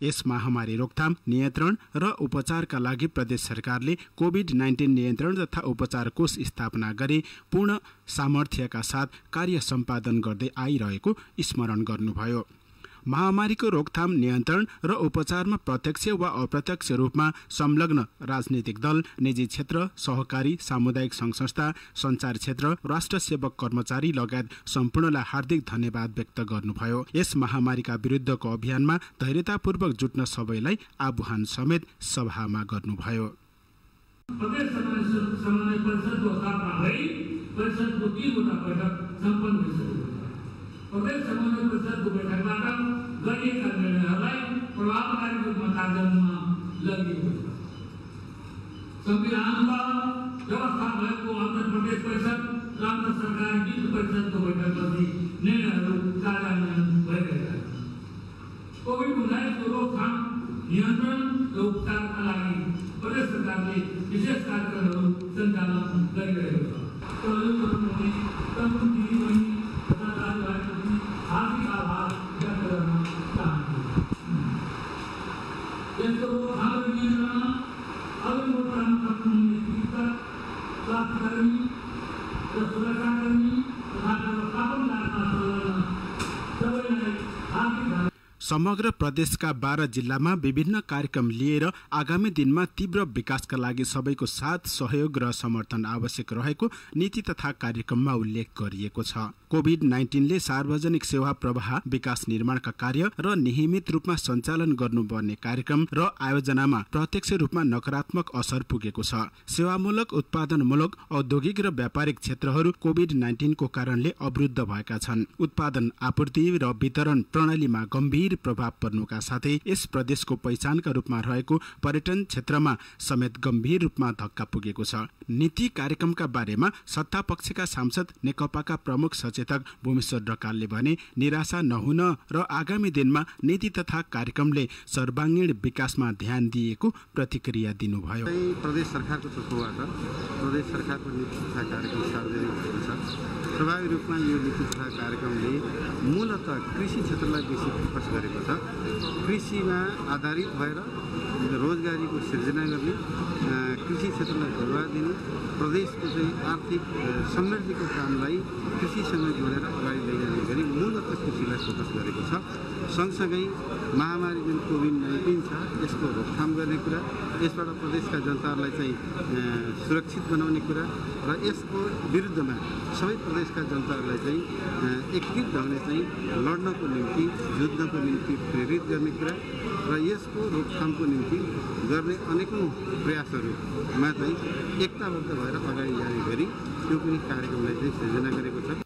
यस महामारी रोकथाम, नियन्त्रण र उपचारका लागि प्रदेश सरकारले कोभिड-19 नियन्त्रण तथा उपचार कोष स्थापना गरी पूर्ण सामर्थ्यका साथ कार्य सम्पादन गर्दै आइरहेको स्मरण गर्नुभयो। महामारीको रोकथाम, नियन्त्रण र उपचारमा प्रत्यक्ष वा अप्रत्यक्ष रूपमा संलग्न राजनीतिक दल, निजी क्षेत्र, सहकारी, सामुदायिक संस्था, सञ्चार क्षेत्र, राष्ट्र सेवक, कर्मचारी लगायत सम्पूर्णलाई हार्दिक धन्यवाद व्यक्त गर्नुभयो। यस महामारीका विरुद्धको अभियानमा धैर्यतापूर्वक जुट्न सबैलाई आह्वान समेत सभामा गर्नुभयो। प्रदेश समन्वय परिषदको स्थापना भई परिषदको 3वटा बैठक सम्पन्न भइसकेको छ। प्रदेश समन्वय परिषदको बैठकबाट गरिएका निर्णयहरूलाई प्रभावकारी रूपमा कार्यान्वयनमा लगिएको छ। संविधानमा व्यवस्था भएको अन्तर प्रदेश परिषद र अन्तर सरकारी नीति परिषदको बैठकपछि निर्णयहरू कार्यान्वयन भइरहेका छन्। कोभिड-19 को रोकथाम, नियन्त्रण र उपचारका लागि प्रदेश सरकारले विशेष कार्यक्रमहरू सञ्चालन गरिरहेको छ। हार्दिक आभार व्यक्त गर्न चाहन्छु। यसको रोकथाम र नियन्त्रणमा अघि मोर्चामा सक्नुहुने चिकित्सक, स्वास्थ्यकर्मी र सुरक्षाकर्मी तथा व्यवस्थापनका सबैलाई हार्दिक समग्र प्रदेशका 12 जिल्लामा विभिन्न कार्यक्रम लिएर आगामी दिनमा तीव्र विकासका लागि सबैको साथ, सहयोग र समर्थन आवश्यक रहेको नीति तथा कार्यक्रममा उल्लेख गरिएको छ। कोभिड-19 ले सार्वजनिक सेवा प्रवाह, विकास निर्माणका कार्य र नियमित रूपमा सञ्चालन गर्नुपर्ने कार्यक्रम र आयोजनामा प्रत्यक्ष रूपमा नकारात्मक असर पुगेको छ। सेवामूलक, उत्पादनमूलक, औद्योगिक र व्यापारिक क्षेत्रहरू कोभिड-19 को कारणले अवरुद्ध भएका छन्। उत्पादन, आपूर्ति र वितरण प्रणालीमा गम्भीर प्रभाव पर्नुका साथै यस प्रदेशको पहिचानका रूपमा रहेको पर्यटन क्षेत्रमा समेत गम्भीर रूपमा धक्का पुगेको छ। नीति कार्यक्रमका बारेमा सत्ता पक्षका सांसद नेकपाका प्रमुख सचेतक भूमेश्वर ढकालले भने निराशा नहुन र आगामी दिनमा नीति तथा कार्यक्रमले सर्वाङ्गीण विकासमा ध्यान दिएको प्रतिक्रिया दिनुभयो। प्रदेश सरकारको तर्फबाट प्रदेश सरकारको नीति तथा कार्यक्रम सार्वजनिक भएको छ। स्वाभाविक रूपमा यो नीति तथा कार्यक्रमले मूलतः कृषि क्षेत्रलाई बेसी फोकस गरेको छ। कृषिमा आधारित भएर रोजगारीको सिर्जना गर्ने, कृषि क्षेत्रलाई बढावा दिने, प्रदेशको चाहिँ आर्थिक समृद्धिको कामलाई कृषिसँग जोडेर अगाडि लैजाने गरी मूलतः कृषिलाई फोकस गरेको छ। सँगसँगै महामारी जुन कोभिड-19 छ यसको रोकथाम गर्ने कुरा, यसबाट प्रदेशका जनताहरूलाई चाहिँ सुरक्षित बनाउने कुरा र यसको विरुद्धमा सबै प्रदेशका जनताहरूलाई चाहिँ एकीकृत ढङ्गले चाहिँ लड्नको निम्ति, जुझ्नको निम्ति प्रेरित गर्ने कुरा र यसको रोकथामको निम्ति गर्ने अनेकौं प्रयासहरूमा चाहिँ एकताबद्ध भएर अगाडि जाने गरी त्यो पनि कार्यक्रमलाई चाहिँ सृजना गरेको छ।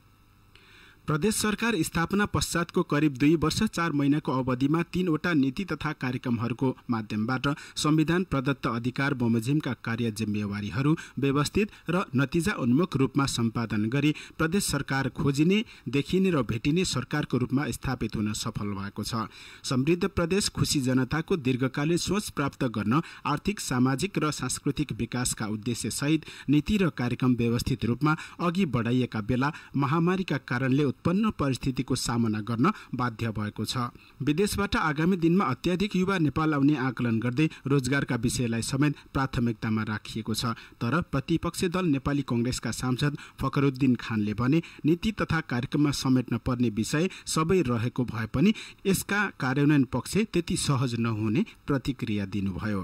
प्रदेश सरकार स्थापना पश्चातको करिब 2 वर्ष 4 महिनाको अवधिमा 3वटा नीति तथा कार्यक्रमहरूको माध्यमबाट संविधान प्रदत्त अधिकार बमोजिमका कार्य जिम्मेवारीहरू व्यवस्थित र नतिजा उन्मुख रूपमा सम्पादन गरी प्रदेश सरकार खोजिने, देखिने र भेटिने सरकारको रूपमा स्थापित हुन सफल भएको छ। समृद्ध प्रदेश, खुशी जनताको दीर्घकालीन सोच प्राप्त गर्न आर्थिक, सामाजिक र सांस्कृतिक विकासका उद्देश्य सहित नीति र कार्यक्रम व्यवस्थित रूपमा अघि बढाइएका बेला महामारीका कारणले उत्पन्न परिस्थितिको सामना गर्न बाध्य भएको छ। विदेशबाट आगामी दिनमा अत्याधिक युवा नेपाल आउने आकलन गर्दै रोजगारका विषयलाई समेत प्राथमिकतामा राखिएको छ। तर प्रतिपक्षी दल नेपाली कांग्रेसका सांसद फखरुद्दिन खानले भने नीति तथा कार्यक्रममा समेट्न पर्ने विषय सबै रहेको भए पनि यसका कार्यान्वयन पक्ष त्यति सहज नहुने प्रतिक्रिया दिनुभयो।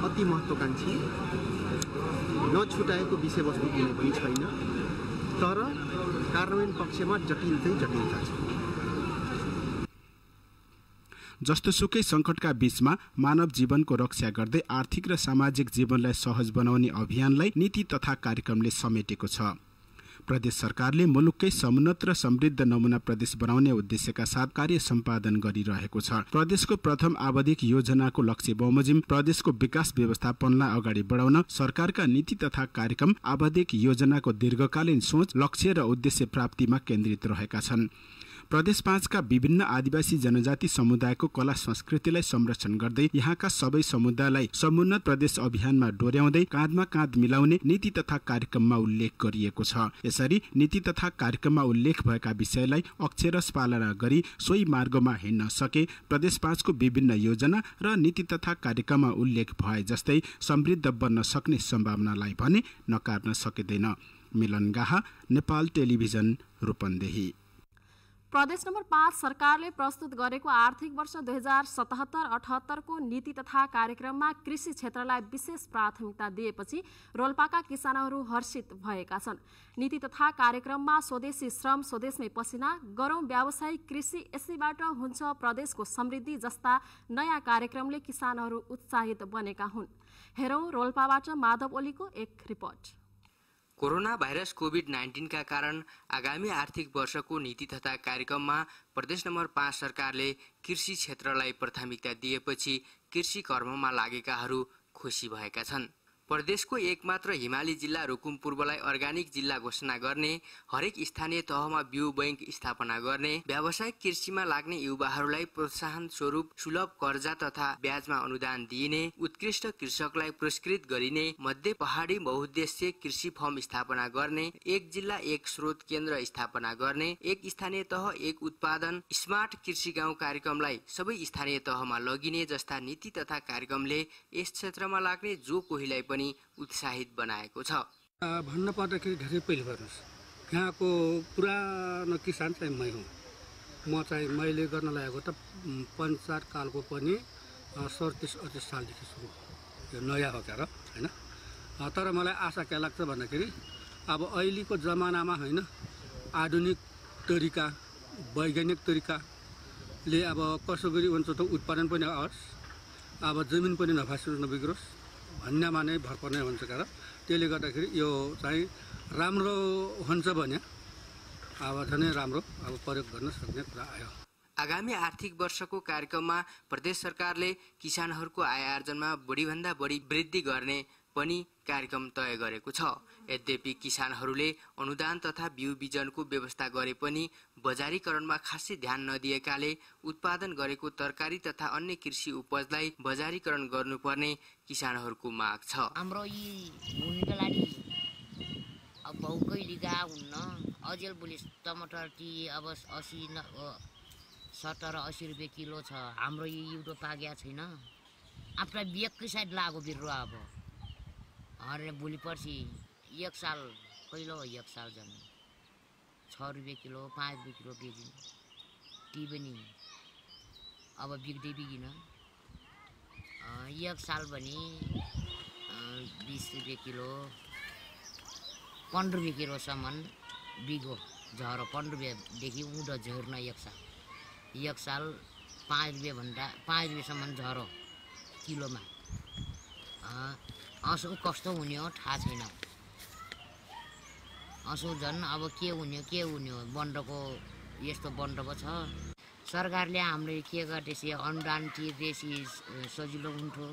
अति महत्त्वाकांक्षी नछुटाएको विषयवस्तु कुनै पनि छैन, तर कार्यान्वयन पक्षमा जटिलता छ। जस्तोसुकै संकटका बीचमा मानव जीवनको रक्षा गर्दै आर्थिक र सामाजिक जीवनलाई सहज बनाउने अभियानलाई नीति तथा कार्यक्रमले समेटेको छ। प्रदेश सरकारले मुलुककै समुन्नत र समृद्ध नमुना प्रदेश बनाउने उद्देश्यका साथ कार्य सम्पादन गरिरहेको छ। प्रदेशको प्रथम आवधिक योजनाको लक्ष्य बमोजिम प्रदेशको विकास व्यवस्थापनलाई अगाडि बढाउन सरकारका नीति तथा कार्यक्रम आवधिक योजनाको दीर्घकालीन सोच, लक्ष्य र उद्देश्य प्राप्तिमा केन्द्रित रहेका छन्। प्रदेश 5 का विभिन्न आदिवासी जनजाति समुदायको कला संस्कृतिलाई संरक्षण गर्दै यहाँका सबै समुदायलाई समुन्नत प्रदेश अभियानमा डोर्याउँदै काँधमा काँध मिलाउने नीति तथा कार्यक्रममा उल्लेख गरिएको छ। यसरी नीति तथा कार्यक्रममा उल्लेख भएका विषयलाई अक्षरश पालना गरी सोही मार्गमा हिँड्न सके प्रदेश 5 को विभिन्न योजना र नीति तथा कार्यक्रममा उल्लेख भए जस्तै समृद्ध बन्न सक्ने सम्भावनालाई भने नकार्न सकिँदैन। मिलन गाहा, नेपाल टेलिभिजन, रूपन्देही। प्रदेश नम्बर 5 सरकारले प्रस्तुत गरेको आर्थिक वर्ष 2077-78 को नीति तथा कार्यक्रममा कृषि क्षेत्रलाई विशेष प्राथमिकता दिएपछि रोल्पाका किसानहरू हर्षित भएका छन्। नीति तथा कार्यक्रममा स्वदेशी श्रम, स्वदेशमै पसिना, गरौँ व्यावसायिक कृषि, यसैबाट हुन्छ प्रदेशको समृद्धि जस्ता नयाँ कार्यक्रमले किसानहरू उत्साहित बनेका हुन्। हेरौँ रोल्पाबाट माधव ओलीको एक रिपोर्ट। कोरोना भाइरस कोभिड-19 का कारण आगामी आर्थिक वर्षको नीति तथा कार्यक्रममा प्रदेश नम्बर 5 सरकारले कृषि क्षेत्रलाई प्राथमिकता दिएपछि कृषि कर्ममा लागेकाहरू खुसी भएका छन्। प्रदेशको एकमात्र हिमाली जिल्ला रुकुम पूर्वलाई अर्गानिक जिल्ला घोषणा गर्ने, हरेक स्थानीय तहमा बिउ बैंक स्थापना गर्ने, व्यावसायिक कृषिमा लाग्ने युवाहरूलाई प्रोत्साहन स्वरूप सुलभ कर्जा तथा ब्याजमा अनुदान दिइने, उत्कृष्ट कृषकलाई पुरस्कृत गरिने, मध्य पहाडी बहुउद्देश्य कृषि फर्म स्थापना गर्ने, एक जिल्ला एक स्रोत केन्द्र स्थापना गर्ने, एक स्थानीय तह एक उत्पादन, स्मार्ट कृषि गाउँ कार्यक्रमलाई सबै स्थानीय तहमा लगिने जस्ता नीति तथा कार्यक्रमले यस क्षेत्रमा लाग्ने जो कोहीलाई पनि उत्साहित बनाएको छ। भन्न पर्दाखेरि धेरै पहिले गर्नुस्, यहाँको पुरानो किसान चाहिँ मै हुँ। मैले गर्न लागेको त पञ्चायत कालको पनि 37-38 सालदेखि सुरु, यो नयाँ हो क्या र हैन। तर मलाई आशा के लाग्छ भन्दाखेरि अब अहिलेको जमानामा हैन, आधुनिक तरिका, वैज्ञानिक तरिकाले अब कसो गरी हुन्छ त उत्पादन पनि आओस्, अब जमिन पनि नबिग्रोस् भन्नेमा नै भर पर्ने हुन्छ क्या र। त्यसले गर्दाखेरि यो चाहिँ राम्रो हुन्छ भने अब झनै राम्रो अब प्रयोग गर्न सक्ने कुरा आयो। आगामी आर्थिक वर्षको कार्यक्रममा प्रदेश सरकारले किसानहरूको आय आर्जनमा बढीभन्दा बढी वृद्धि गर्ने पनि कार्यक्रम तय गरेको छ। यद्यपि किसानहरूले अनुदान तथा बिउ बिजनको व्यवस्था गरे पनि बजारीकरणमा खासै ध्यान नदिएकाले उत्पादन गरेको तरकारी तथा अन्य कृषि उपजलाई बजारीकरण गर्नुपर्ने किसानहरूको माग छ। हाम्रो यी भूमिका लागि अब बहुकै लिगा हुन्न, अझै बुलिस टमाटर टी अब 70-80 रुपियाँ किलो छ। हाम्रो यी युटो पाग्या छैन, आफ्ना बियक्कै साइड लागो बिरुवा अब हरे भोलि पर्सि एक साल पहिलो एक साल झन् 6 रुपियाँ किलो 5 रुपियाँ किलो बेचिन्छ। टी पनि अब बिग्दिन, एक साल भने 20 रुपियाँ किलो 15 रुपियाँ किलोसम्म बिगो झरो, 15 रुपियाँदेखि उँधो झर्न एक साल 5 रुपियाँ भन्दा 5 रुपियाँसम्म झरो किलोमा। असो कस्तो हुने हो थाहा छैन। असो झन् अब के हुने हो, बन्डको यस्तो बन्ड पो छ। सरकारले हामीले के गर्दैछ, अनुदान तिर्दैछ सजिलो हुन्थ्यो,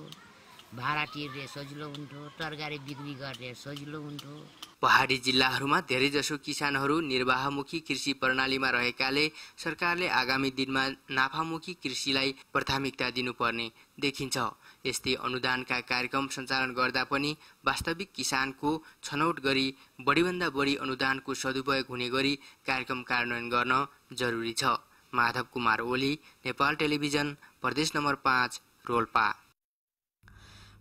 भाडा तिर्दै सजिलो हुन्थ्यो, तरकारी बिक्री गर्दै सजिलो हुन्थ्यो। पहाडी जिल्लाहरूमा धेरैजसो किसानहरू निर्वाहमुखी कृषि प्रणालीमा रहेकाले सरकारले आगामी दिनमा नाफामुखी कृषिलाई प्राथमिकता दिनुपर्ने देखिन्छ। यस्तै अनुदानका कार्यक्रम सञ्चालन गर्दा पनि वास्तविक किसानको छनौट गरी बढीभन्दा बढी अनुदानको सदुपयोग हुने गरी कार्यक्रम कार्यान्वयन गर्न जरुरी छ। माधव कुमार ओली, नेपाल टेलिभिजन, प्रदेश नम्बर 5, रोल्पा।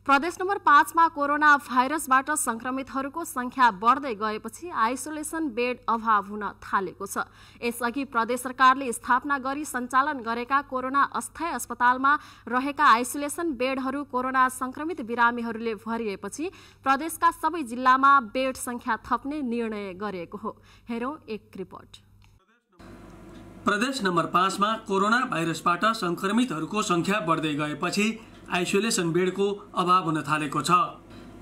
प्रदेश नम्बर 5 मा कोरोना भाइरसबाट संक्रमितहरूको संख्या बढ्दै गएपछि आइसोलेसन बेड अभाव हुन थालेको छ। यसअघि प्रदेश सरकारले स्थापना गरी सञ्चालन गरेका कोरोना अस्थायी अस्पतालमा रहेका आइसोलेसन बेडहरू कोरोना संक्रमित बिरामीहरूले भरिएपछि प्रदेशका सबै जिल्लामा बेड संख्या थप्ने निर्णय गरिएको हो। हेरौँ एक रिपोर्ट। प्रदेश नम्बर 5 मा कोरोना भाइरसबाट संक्रमितहरूको संख्या बढ्दै गएपछि आइसोलेसन बेडको अभाव हुन थालेको छ।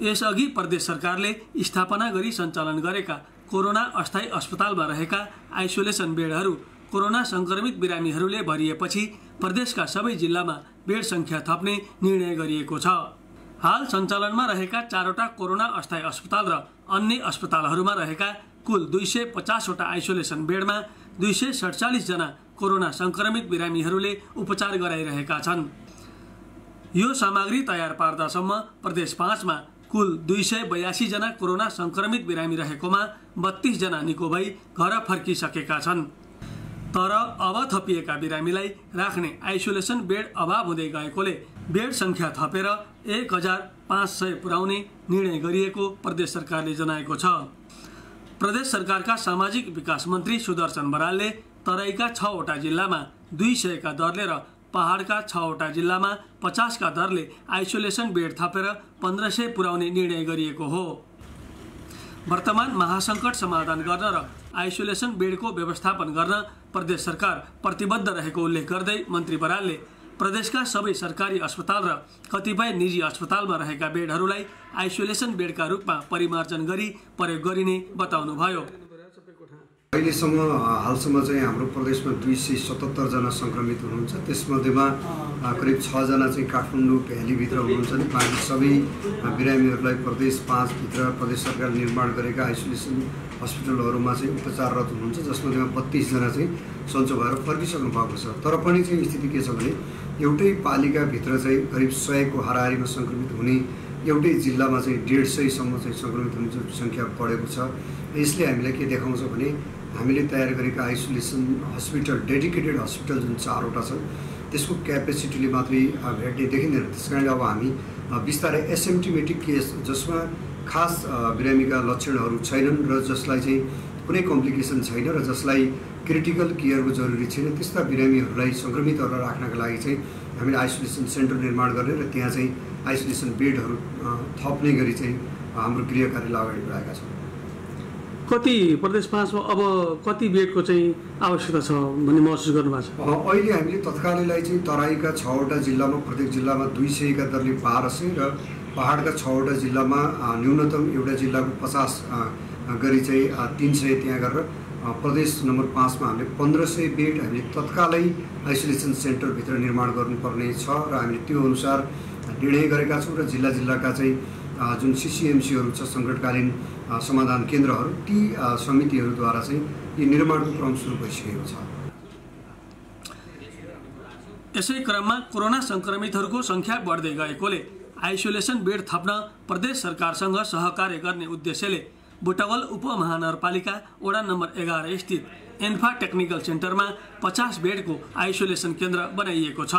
यसअघि प्रदेश सरकारले स्थापना गरी सञ्चालन गरेका कोरोना अस्थायी अस्पतालमा रहेका आइसोलेसन बेडहरू कोरोना संक्रमित बिरामीहरूले भरिएपछि प्रदेशका सबै जिल्लामा बेड संख्या थप्ने निर्णय गरिएको छ। हाल सञ्चालनमा रहेका 4वटा कोरोना अस्थायी अस्पताल र अन्य अस्पतालहरूमा रहेका कुल 250 वटा आइसोलेसन बेडमा 247 जना कोरोना संक्रमित बिरामीहरूले उपचार गराइरहेका छन्। यो सामग्री तयार पार्दासम्म प्रदेश 5 मा कुल 282 जना कोरोना संक्रमित बिरामी रहेकोमा 32 जना निको भई घर फर्किसकेका छन्। तर अब थपिएका बिरामीलाई राख्ने आइसोलेसन बेड अभाव हुँदै गएकोले बेड संख्या थपेर 1500 पुर्याउने निर्णय गरिएको प्रदेश सरकारले जनाएको छ। प्रदेश सरकारका सामाजिक विकास मन्त्री सुदर्शन बरालले तराईका 6 वटा जिल्लामा 200 का दरले र पहाडका 6 वटा जिल्लामा 50 का दरले आइसोलेसन बेड थपेर 1500 पुर्याउने निर्णय गरिएको हो। वर्तमान महासंकट समाधान गर्न र आइसोलेसन बेडको व्यवस्थापन गर्न प्रदेश सरकार प्रतिबद्ध रहेको उल्लेख गर्दै मन्त्री बरालले प्रदेशका सबै सरकारी अस्पताल र कतिपय निजी अस्पतालमा रहेका बेडहरूलाई आइसोलेसन बेडका रूपमा परिमार्जन गरी प्रयोग गरिने बताउनुभयो। अहिलेसम्म हालसम्म चाहिँ हाम्रो प्रदेशमा 277 जना संक्रमित हुनुहुन्छ। त्यसमध्येमा करिब 6 जना चाहिँ काठमाडौँ भ्यालीभित्र हुनुहुन्छ नि बाँकी सबै बिरामीहरूलाई प्रदेश 5 भित्र प्रदेश सरकारले निर्माण गरेका आइसोलेसन हस्पिटलहरूमा चाहिँ उपचाररत हुनुहुन्छ, जसमध्येमा 32 जना चाहिँ सन्चो भएर फर्किसक्नु भएको छ। तर पनि चाहिँ स्थिति के छ भने एउटै पालिकाभित्र चाहिँ करिब 100 को हाराहारीमा संक्रमित हुने, एउटै जिल्लामा चाहिँ 150 सम्म चाहिँ संक्रमित हुने संख्या बढेको छ। यसले हामीलाई के देखाउँछ भने हामीले तयार गरेका आइसोलेसन हस्पिटल डेडिकेटेड हस्पिटल जुन 4 वटा छ त्यसको क्यापेसिटीले मात्रै भेट्ने देखिँदैन। त्यसकारणले अब हामी बिस्तारै एसिम्प्टोमेटिक केस जसमा खास बिरामीका लक्षणहरू छैनन् र जसलाई चाहिँ कुनै कम्प्लिकेसन छैन र जसलाई क्रिटिकल केयरको जरुरी छैन त्यस्ता बिरामीहरूलाई संक्रमितहरूलाई राख्नका लागि चाहिँ हामीले आइसोलेसन सेन्टर निर्माण गर्ने र त्यहाँ चाहिँ आइसोलेसन बेडहरू थप्ने गरी चाहिँ हाम्रो गृहकार्यलाई अगाडि बढाएका छौँ। कति प्रदेश 5 मा अब कति बेडको चाहिँ आवश्यकता छ भन्ने महसुस गर्नुभएको छ? अहिले हामीले तत्कालैलाई चाहिँ तराईका 6 वटा जिल्लामा प्रत्येक जिल्लामा 200 का दरले 1200 र पहाडका 6 वटा जिल्लामा न्यूनतम एउटा जिल्लाको 50 गरी चाहिँ 300 त्यहाँ गरेर प्रदेश नम्बर 5 मा हामीले 1500 बेड हामीले तत्कालै आइसोलेसन सेन्टरभित्र निर्माण गर्नुपर्ने छ र हामीले त्यो अनुसार निर्णय गरेका छौँ र जिल्ला जिल्लाका चाहिँ जुन सीसीएमसीहरू छ सङ्कटकालीन समाधान केन्द्रहरू ती समितिहरूद्वारा चाहिँ यो निर्माणको क्रम सुरु भइसकेको छ। यसै क्रममा कोरोना संक्रमितहरूको संख्या बढ्दै गएकोले आइसोलेसन बेड थप्न प्रदेश सरकारसँग सहकार्य गर्ने उद्देश्यले बुटवल उपमहानगरपालिका वडा नम्बर 11 स्थित एन्फा टेक्निकल सेन्टरमा 50 बेडको आइसोलेसन केन्द्र बनाइएको छ।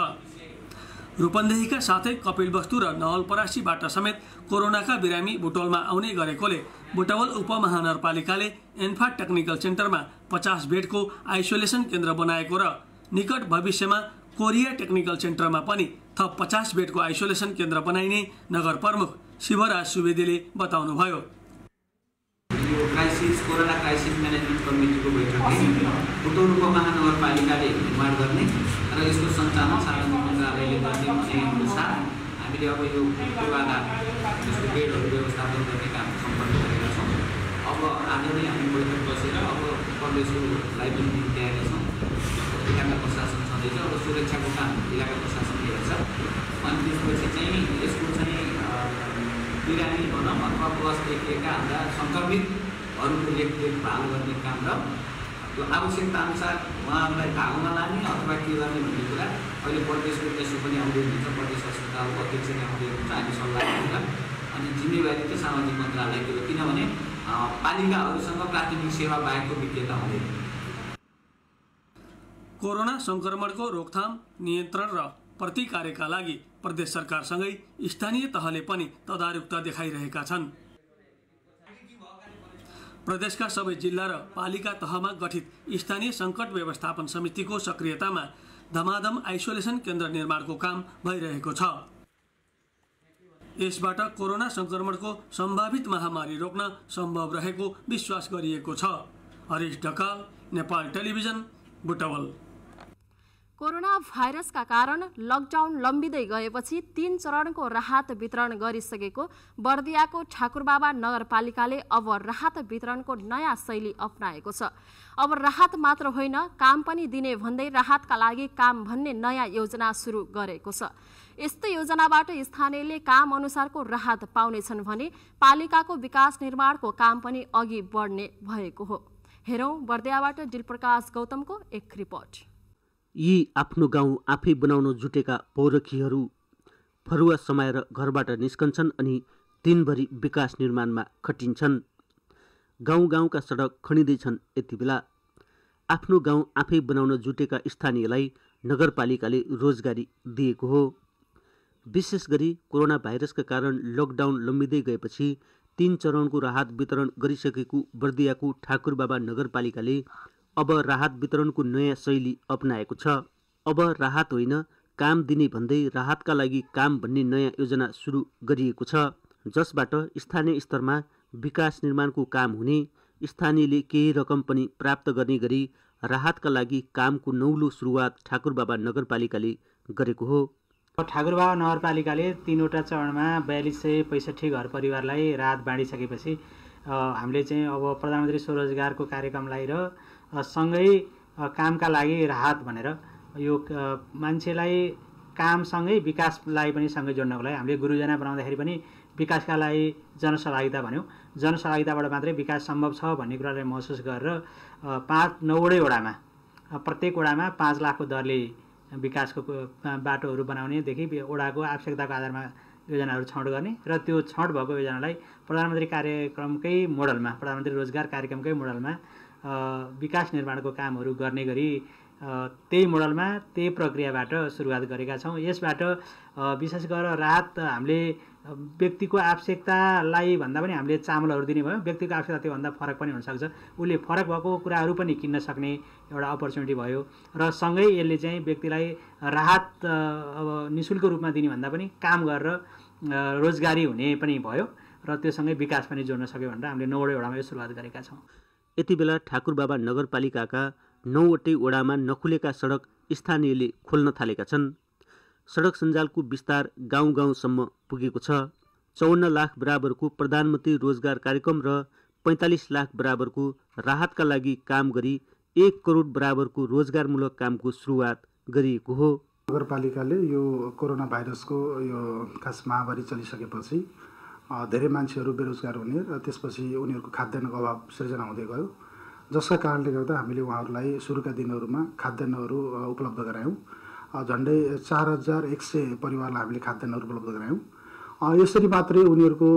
रूपन्देहीका साथै कपिलवस्तु र नवलपरासीबाट समेत कोरोनाका बिरामी बुटवलमा आउने गरेकोले बुटवल उपमहानगरपालिकाले एन्फा टेक्निकल सेन्टरमा 50 बेडको आइसोलेसन केन्द्र बनाएको र निकट भविष्यमा कोरिया टेक्निकल सेन्टरमा पनि थप 50 बेडको आइसोलेसन केन्द्र बनाइने नगर प्रमुख शिवराज सुवेदीले बताउनुभयो। कोरोना क्राइसिस म्यानेजमेन्ट कमिटीको बैठकले बुटवल उपमहानगरपालिकाले निर्माण गर्ने र यसको सञ्चालन सार्वजनिक मन्त्रालयले गर्ने अनुसार हामीले अब यो पूर्वाधार जस्तो बेडहरू व्यवस्थापन गर्ने काम सम्पन्न गरेका छौँ। अब आज नै हामी बैठक बसेर अब प्रदेशलाई पनि तयारी छौँ। इलाका प्रशासन छँदैछ, अब सुरक्षाको काम इलाका प्रशासनले हेर्छ। अनि त्यसपछि चाहिँ यसको चाहिँ बिरामी भनौँ अथवा प्लस देखिएका हाम्रा सङ्क्रमितहरूको देखभाल गर्ने काम र त्यो आवश्यकता अनुसार उहाँहरूलाई भागमा लाने अथवा के गर्ने भन्ने कुरा अहिले प्रदेशको त्यसो पनि आउँदै हुन्छ। प्रदेश अस्पतालको अध्यक्षले आउँदै हुन्छ, हामी सल्लाह गरेर अनि जिम्मेवारी चाहिँ सामाजिक मन्त्रालयको हो, किनभने पालिकाहरूसँग प्राथमिक सेवा बाहेकको विज्ञता हुँदैन। कोरोना संक्रमणको रोकथाम नियन्त्रण र प्रतिकारका लागि प्रदेश सरकारसँगै स्थानीय तहले पनि तदारुकता देखाइरहेका छन्। प्रदेशका सबै जिल्ला र पालिका तहमा गठित स्थानीय संकट व्यवस्थापन समितिको सक्रियतामा धमाधम आइसोलेसन केन्द्र निर्माणको काम भइरहेको छ। यसबाट कोरोना संक्रमणको सम्भावित महामारी रोक्न सम्भव रहेको विश्वास गरिएको छ। हरीश ढकाल, नेपाल टेलिभिजन, बुटवल। कोरोना भाइरसका कारण लकडाउन लम्बिँदै गएपछि 3 चरणको राहत वितरण गरिसकेको बर्दियाको ठाकुरबाबा नगरपालिकाले अब राहत वितरणको नयाँ शैली अपनाएको छ। अब राहत मात्र होइन, काम पनि दिने भन्दै राहतका लागि काम भन्ने नयाँ योजना सुरु गरेको छ। यस्तो योजनाबाट स्थानीयले काम अनुसारको राहत पाउनेछन् भने पालिकाको विकास निर्माणको काम पनि अघि बढ्ने भएको हो। हेरौँ बर्दियाबाट दिलप्रकाश गौतमको एक रिपोर्ट। यी आफ्नो गाउँ आफै बनाउन जुटेका पौरखीहरू फरुवा समाएर घरबाट निस्कन्छन् अनि दिनभरि विकास निर्माणमा खटिन्छन्। गाउँ गाउँका सडक खनिँदैछन्। यति बेला आफ्नो गाउँ आफै बनाउन जुटेका स्थानीयलाई नगरपालिकाले रोजगारी दिएको हो। विशेष गरी कोरोना भाइरसका कारण लकडाउन लम्बिँदै गएपछि 3 चरणको राहत वितरण गरिसकेको बर्दियाको ठाकुरबाबा नगरपालिकाले अब राहत वितरणको नयाँ शैली अपनाएको छ। अब राहत होइन काम दिने भन्दै राहतका लागि काम भन्ने नयाँ योजना सुरु गरिएको छ, जसबाट स्थानीय स्तरमा विकास निर्माणको काम हुने, स्थानीयले केही रकम पनि प्राप्त गर्ने गरी राहतका लागि कामको नौलो सुरुवात ठाकुरबाबा नगरपालिकाले गरेको हो। ठाकुरबाबा नगरपालिकाले 3वटा चरणमा 4265 घर परिवारलाई राहत बाँडिसकेपछि हामीले चाहिँ अब प्रधानमन्त्री स्वरोजगारको कार्यक्रमलाई र सँगै कामका लागि राहत भनेर यो मान्छेलाई कामसँगै विकासलाई पनि सँगै जोड्नको लागि हामीले गुरुजना बनाउँदाखेरि पनि विकासका लागि जनसहभागिता भन्यौँ। जनसहभागिताबाट मात्रै विकास सम्भव छ भन्ने कुरालाई महसुस गरेर 9वटै वडामा प्रत्येक वडामा 5 लाखको दरले विकासको बाटोहरू बनाउनेदेखि वडाको आवश्यकताको आधारमा योजनाहरू छनौट गर्ने र त्यो छनौट भएको योजनालाई प्रधानमन्त्री कार्यक्रमकै मोडलमा, प्रधानमन्त्री रोजगार कार्यक्रमकै मोडलमा विकास निर्माणको कामहरू गर्ने गरी त्यही मोडलमा त्यही प्रक्रियाबाट सुरुवात गरेका छौँ। यसबाट विशेष गरेर राहत हामीले व्यक्तिको आवश्यकतालाई भन्दा पनि हामीले चामलहरू दिने भयो। व्यक्तिको आवश्यकता त्योभन्दा फरक पनि हुनसक्छ। उसले फरक भएको कुराहरू पनि किन्न सक्ने एउटा अपर्च्युनिटी भयो र सँगै यसले चाहिँ व्यक्तिलाई राहत अब निःशुल्क रूपमा दिने भन्दा पनि काम गरेर रोजगारी हुने पनि भयो र त्योसँगै विकास पनि जोड्न सक्यो भनेर हामीले 9वटै वडामा यो सुरुवात गरेका छौँ। यति बेला ठाकुरबाबा नगरपालिकाका 9वटै वडामा नखुलेका सडक स्थानीयले खोल्न थालेका छन्। सडक सञ्जालको विस्तार गाउँ गाउँसम्म पुगेको छ। 54 लाख बराबरको प्रधानमन्त्री रोजगार कार्यक्रम र 45 लाख बराबरको राहतका लागि काम गरी 1 करोड बराबरको रोजगारमूलक कामको सुरुवात गरिएको हो। नगरपालिकाले यो कोरोना भाइरसको यो खास महामारी चलिसकेपछि धेरै मान्छेहरू बेरोजगार हुने र त्यसपछि उनीहरूको खाद्यान्नको अभाव सृजना हुँदै गयो, जसका कारणले गर्दा हामीले उहाँहरूलाई सुरुका दिनहरूमा खाद्यान्नहरू उपलब्ध गरायौँ। झन्डै 4100 परिवारलाई हामीले खाद्यान्नहरू उपलब्ध गरायौँ। यसरी मात्रै उनीहरूको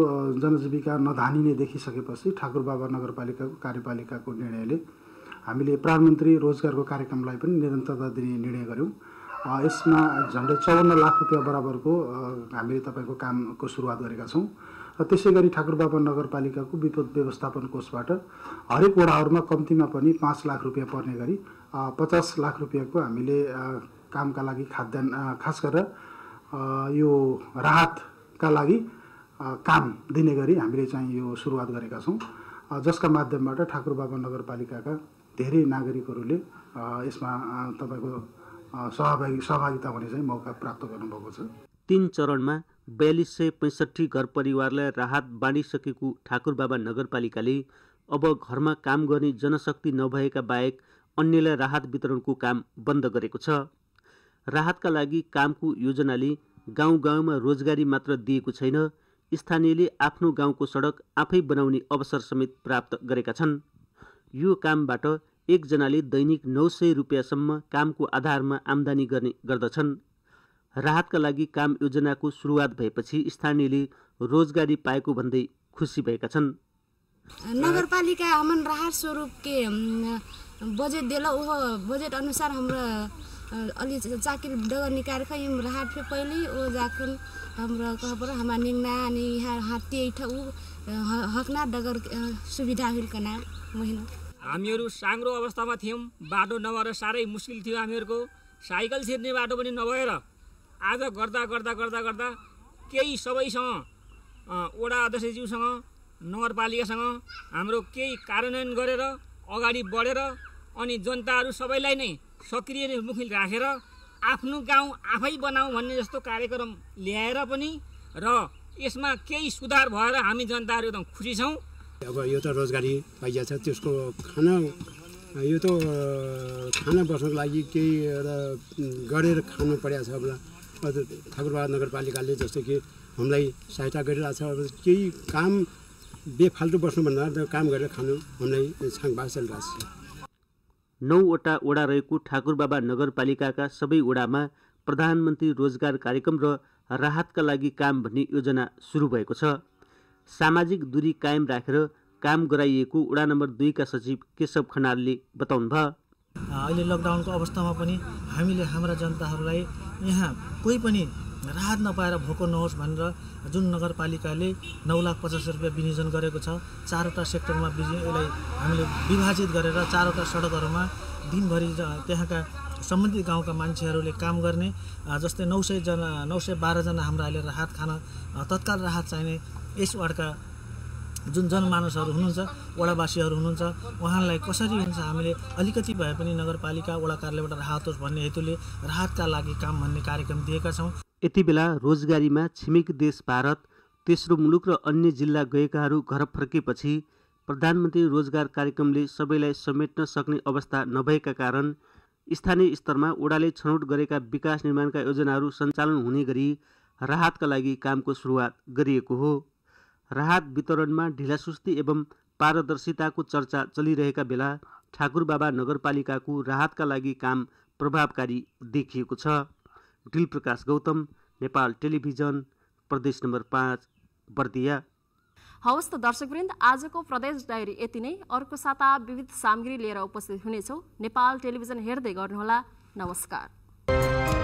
जनजीविका नधानिने देखिसकेपछि ठाकुरबाबा नगरपालिकाको कार्यपालिकाको निर्णयले हामीले प्रधानमन्त्री रोजगारको कार्यक्रमलाई पनि निरन्तरता दिने निर्णय गऱ्यौँ। यसमा झन्डै 54 लाख रुपियाँ बराबरको हामीले तपाईँको कामको सुरुवात गरेका छौँ र त्यसै गरी ठाकुरबाबा नगरपालिकाको विपद व्यवस्थापन कोषबाट हरेक वडाहरूमा कम्तीमा पनि 5 लाख रुपियाँ पर्ने गरी 50 लाख रुपियाँको हामीले कामका लागि खाद्यान्न खास गरेर यो राहतका लागि काम दिने गरी हामीले चाहिँ यो सुरुवात गरेका छौँ, जसका माध्यमबाट ठाकुरबाबा नगरपालिकाका धेरै नागरिकहरूले यसमा तपाईँको सहभागिता हुने चाहिँ मौका प्राप्त गर्नुभएको छ। 3 चरणमा 4265 घर परिवारलाई राहत बाँडिसकेको ठाकुरबाबा नगरपालिकाले अब घरमा काम गर्ने जनशक्ति नभएका बाहेक अन्यलाई राहत वितरणको काम बन्द गरेको छ। राहतका लागि कामको योजनाले गाउँ गाउँमा रोजगारी मात्र दिएको छैन, स्थानीयले आफ्नो गाउँको सडक आफै बनाउने अवसर समेत प्राप्त गरेका छन्। यो कामबाट एकजनाले दैनिक 900 रुपियाँसम्म कामको आधारमा आम्दानी गर्ने गर्दछन्। राहतका लागि काम योजनाको सुरुवात भएपछि स्थानीयले रोजगारी पाएको भन्दै खुसी भएका छन्। नगरपालिका हमन राहत स्वरूप के बजेट देला वो बजेट अनुसार हमरा अलि चाकिर डगर निकाल खै राहत पे पहिले ओ जाकन हमरा कह पर हमा निंगना अनि यहाँ हाती इठा उ हकना डगर सुविधा हिल कना महिना हामीहरू साङ्ग्रो अवस्थामा थियौँ। बाटो नभएर साह्रै मुस्किल थियो। हामीहरूको साइकल छिर्ने बाटो पनि नभएर आज गर्दा गर्दा गर्दा गर्दा केही सबैसँग वडा अध्यक्षज्यूसँग नगरपालिकासँग हाम्रो केही कार्यान्वयन गरेर अगाडि बढेर अनि जनताहरू सबैलाई नै सक्रिय मुखी राखेर आफ्नो गाउँ आफै बनाऊ भन्ने जस्तो कार्यक्रम ल्याएर पनि र यसमा केही सुधार भएर हामी जनताहरू एकदम खुसी छौँ। अब यो त रोजगारी पाइएको छ, त्यसको खाना यो त खाना बस्नको लागि केही एउटा गरेर खानु परेको छ। अब ठाकुरबाबा नगरपालिकाले जस्तो कि हामीलाई सहायता गरिरहेको छ। अब केही काम बेफाल्तु बस्नुभन्दा काम गरेर खानु हामीलाई छाङबास चलिरहेको छ। 9वटा वडा रहेको ठाकुरबाबा नगरपालिकाका सबै वडामा प्रधानमन्त्री रोजगार कार्यक्रम र राहतका लागि काम भन्ने योजना सुरु भएको छ। सामाजिक दूरी कायम राखेर काम गराइएको वडा नम्बर 2 का सचिव केशव खनालले बताउनुभयो। अहिले लकडाउनको अवस्थामा पनि हामीले हाम्रा जनताहरूलाई यहाँ कोही पनि राहत नपाएर भोको नहोस् भनेर जुन नगरपालिकाले 9,50,000 रुपियाँ विनियोजन गरेको छ, 4वटा सेक्टरमा यसलाई हामीले विभाजित गरेर 4वटा सडकहरूमा दिनभरि त्यहाँका सम्बन्धित गाउँका मान्छेहरूले काम गर्ने, जस्तै 912 जना हाम्रा अहिले राहत खान तत्काल राहत चाहिने यस वार्डका जुन जनमानसहरू हुनुहुन्छ, वडावासीहरू हुनुहुन्छ, उहाँलाई कसरी हुन्छ हामीले अलिकति भए पनि नगरपालिका वडा कार्यालयबाट राहत होस् भन्ने हेतुले राहतका लागि काम भन्ने कार्यक्रम दिएका छौँ। यति बेला रोजगारीमा छिमेकी देश भारत, तेस्रो मुलुक र अन्य जिल्ला गएकाहरू घर फर्केपछि प्रधानमन्त्री रोजगार कार्यक्रमले सबैलाई समेट्न सक्ने अवस्था नभएका कारण स्थानीय स्तरमा वडाले छनौट गरेका विकास निर्माणका योजनाहरू सञ्चालन हुने गरी राहतका लागि कामको सुरुवात गरिएको हो। राहत वितरणमा ढिलासुस्ती एवं पारदर्शिताको चर्चा चलिरहेका बेला ठाकुरबाबा नगरपालिकाको राहतका लागि काम प्रभावकारी देखिएको छ। दिल प्रकाश गौतम, नेपाल टेलिभिजन, प्रदेश नम्बर 5, बर्दिया। हवस् त दर्शकवृन्द, आजको प्रदेश डायरी यति नै। अर्को साता विविध सामग्री लिएर उपस्थित हुनेछौँ। नेपाल टेलिभिजन हेर्दै गर्नुहोला। नमस्कार।